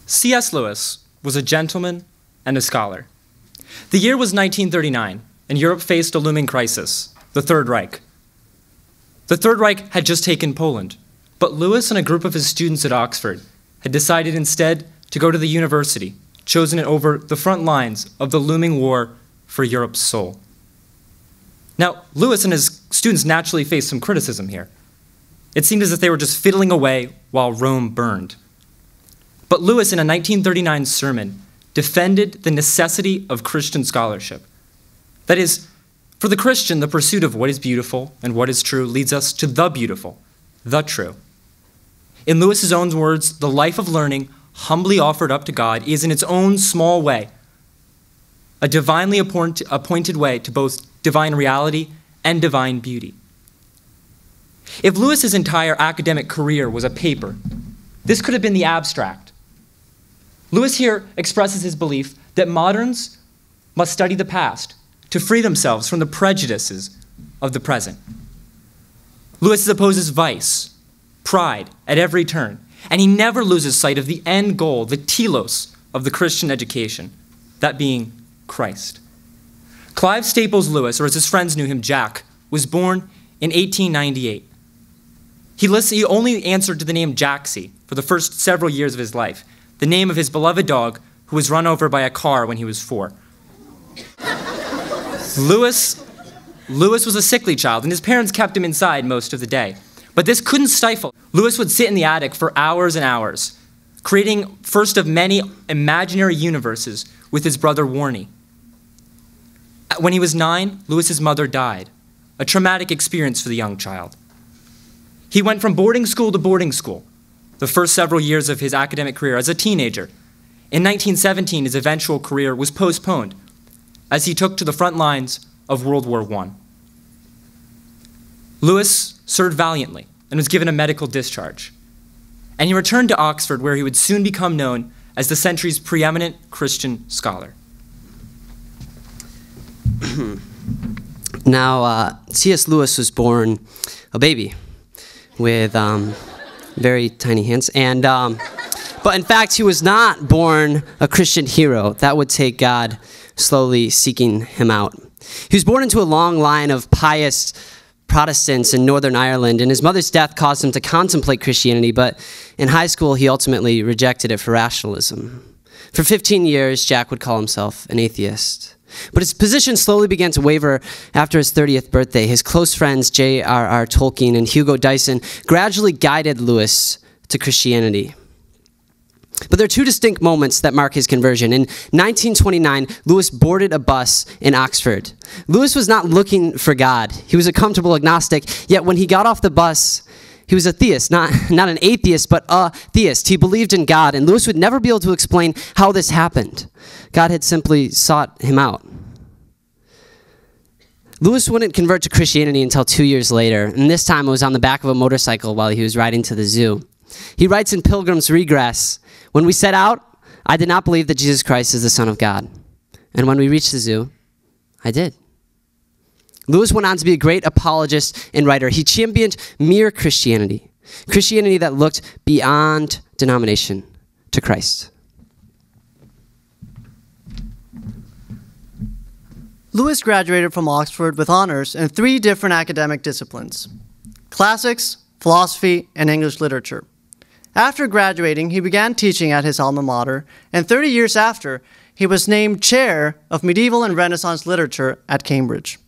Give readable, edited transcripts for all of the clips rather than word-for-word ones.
C.S. Lewis was a gentleman and a scholar. The year was 1939, and Europe faced a looming crisis, the Third Reich. The Third Reich had just taken Poland, but Lewis and a group of his students at Oxford had decided instead to go to the university, chosen it over the front lines of the looming war for Europe's soul. Now, Lewis and his students naturally faced some criticism here. It seemed as if they were just fiddling away while Rome burned. But Lewis, in a 1939 sermon, defended the necessity of Christian scholarship. That is, for the Christian, the pursuit of what is beautiful and what is true leads us to the beautiful, the true. In Lewis's own words, the life of learning, humbly offered up to God, is in its own small way a divinely appointed way to both divine reality and divine beauty. If Lewis's entire academic career was a paper, this could have been the abstract. Lewis here expresses his belief that moderns must study the past to free themselves from the prejudices of the present. Lewis opposes vice, pride at every turn, and he never loses sight of the end goal, the telos of the Christian education, that being Christ. Clive Staples Lewis, or as his friends knew him, Jack, was born in 1898. He only answered to the name Jaxie for the first several years of his life, the name of his beloved dog who was run over by a car when he was 4. Lewis was a sickly child, and his parents kept him inside most of the day. But this couldn't stifle. Lewis would sit in the attic for hours and hours, creating first of many imaginary universes with his brother Warnie. When he was 9, Lewis's mother died, a traumatic experience for the young child. He went from boarding school to boarding school, the first several years of his academic career as a teenager. In 1917, his eventual career was postponed as he took to the front lines of World War I. Lewis served valiantly and was given a medical discharge. And he returned to Oxford, where he would soon become known as the century's preeminent Christian scholar. Now, C.S. Lewis was born a baby with very tiny hands, and but in fact, he was not born a Christian hero. That would take God slowly seeking him out. He was born into a long line of pious Protestants in Northern Ireland, and his mother's death caused him to contemplate Christianity, but in high school, he ultimately rejected it for rationalism. For 15 years, Jack would call himself an atheist. But his position slowly began to waver after his 30th birthday. His close friends, J.R.R. Tolkien and Hugo Dyson, gradually guided Lewis to Christianity. But there are two distinct moments that mark his conversion. In 1929, Lewis boarded a bus in Oxford. Lewis was not looking for God. He was a comfortable agnostic, yet when he got off the bus, he was a theist, not an atheist, but a theist. He believed in God, and Lewis would never be able to explain how this happened. God had simply sought him out. Lewis wouldn't convert to Christianity until 2 years later, and this time it was on the back of a motorcycle while he was riding to the zoo. He writes in Pilgrim's Regress, "When we set out, I did not believe that Jesus Christ is the Son of God. And when we reached the zoo, I did." Lewis went on to be a great apologist and writer. He championed mere Christianity, Christianity that looked beyond denomination to Christ. Lewis graduated from Oxford with honors in 3 different academic disciplines: classics, philosophy, and English literature. After graduating, he began teaching at his alma mater, and 30 years after, he was named chair of medieval and Renaissance literature at Cambridge.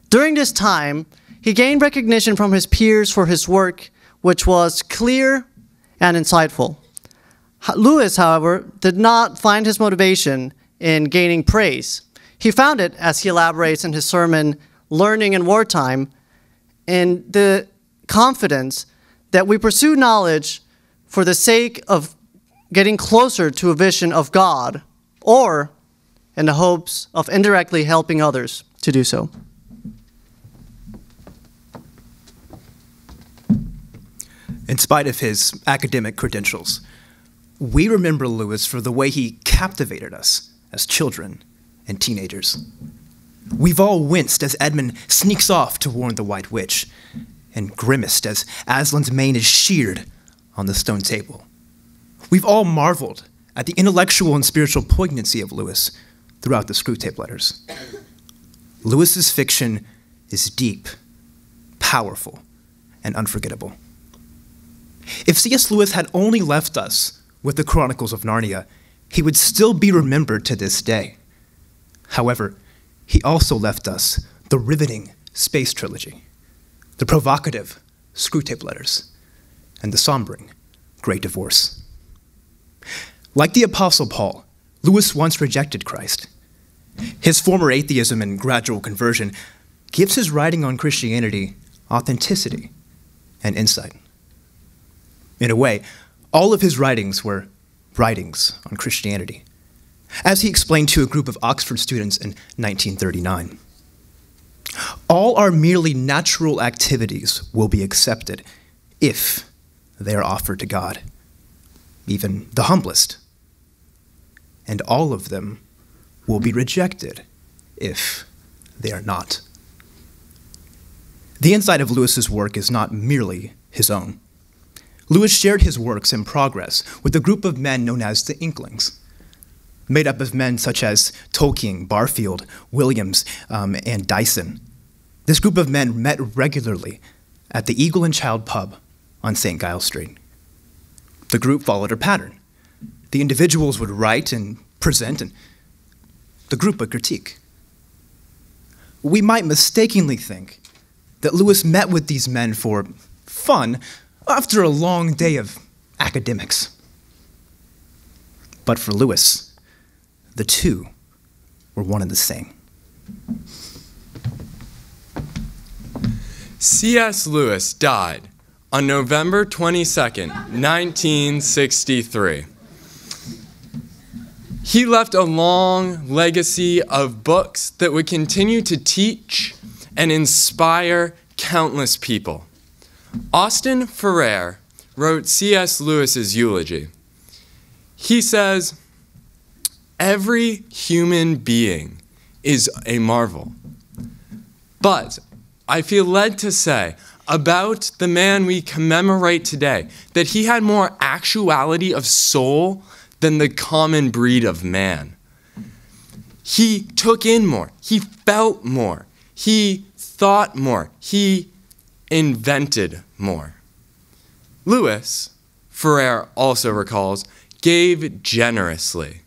During this time, he gained recognition from his peers for his work, which was clear and insightful. Lewis, however, did not find his motivation in gaining praise. He found it, as he elaborates in his sermon, Learning in Wartime, in the confidence that we pursue knowledge for the sake of getting closer to a vision of God, or in the hopes of indirectly helping others to do so. In spite of his academic credentials, we remember Lewis for the way he captivated us as children and teenagers. We've all winced as Edmund sneaks off to warn the White Witch, and grimaced as Aslan's mane is sheared on the stone table. We've all marveled at the intellectual and spiritual poignancy of Lewis throughout the Screwtape Letters. Lewis's fiction is deep, powerful, and unforgettable. If C.S. Lewis had only left us with the Chronicles of Narnia, he would still be remembered to this day. However, he also left us the riveting Space Trilogy, the provocative Screwtape Letters, and the sombering Great Divorce. Like the Apostle Paul, Lewis once rejected Christ. His former atheism and gradual conversion gives his writing on Christianity authenticity and insight. In a way, all of his writings were writings on Christianity, as he explained to a group of Oxford students in 1939. All our merely natural activities will be accepted if they are offered to God, even the humblest. And all of them will be rejected if they are not. The insight of Lewis's work is not merely his own. Lewis shared his works in progress with a group of men known as the Inklings, made up of men such as Tolkien, Barfield, Williams, and Dyson. This group of men met regularly at the Eagle and Child pub on St. Giles Street. The group followed a pattern. The individuals would write and present, and the group would critique. We might mistakenly think that Lewis met with these men for fun after a long day of academics. But for Lewis, the two were one and the same. C.S. Lewis died on November 22nd, 1963. He left a long legacy of books that would continue to teach and inspire countless people. Austin Ferrer wrote C.S. Lewis's eulogy. He says, "Every human being is a marvel. But I feel led to say about the man we commemorate today that he had more actuality of soul than the common breed of man. He took in more, he felt more, he thought more, he invented more." Lewis, Ferrer also recalls, gave generously.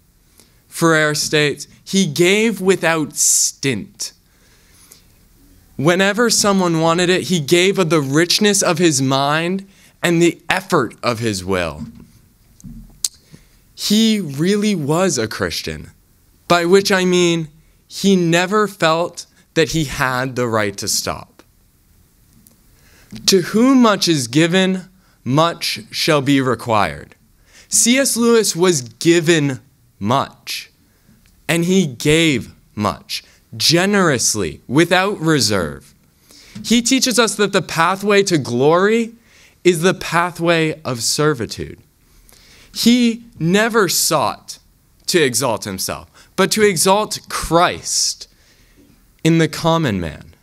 Ferrer states, he gave without stint. Whenever someone wanted it, he gave of the richness of his mind and the effort of his will. He really was a Christian, by which I mean he never felt that he had the right to stop. To whom much is given, much shall be required. C.S. Lewis was given much, and he gave much, generously, without reserve. He teaches us that the pathway to glory is the pathway of servitude. He never sought to exalt himself, but to exalt Christ in the common man.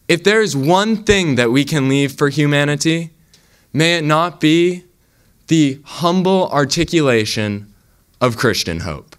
If there is one thing that we can leave for humanity, may it not be the humble articulation of Christian hope.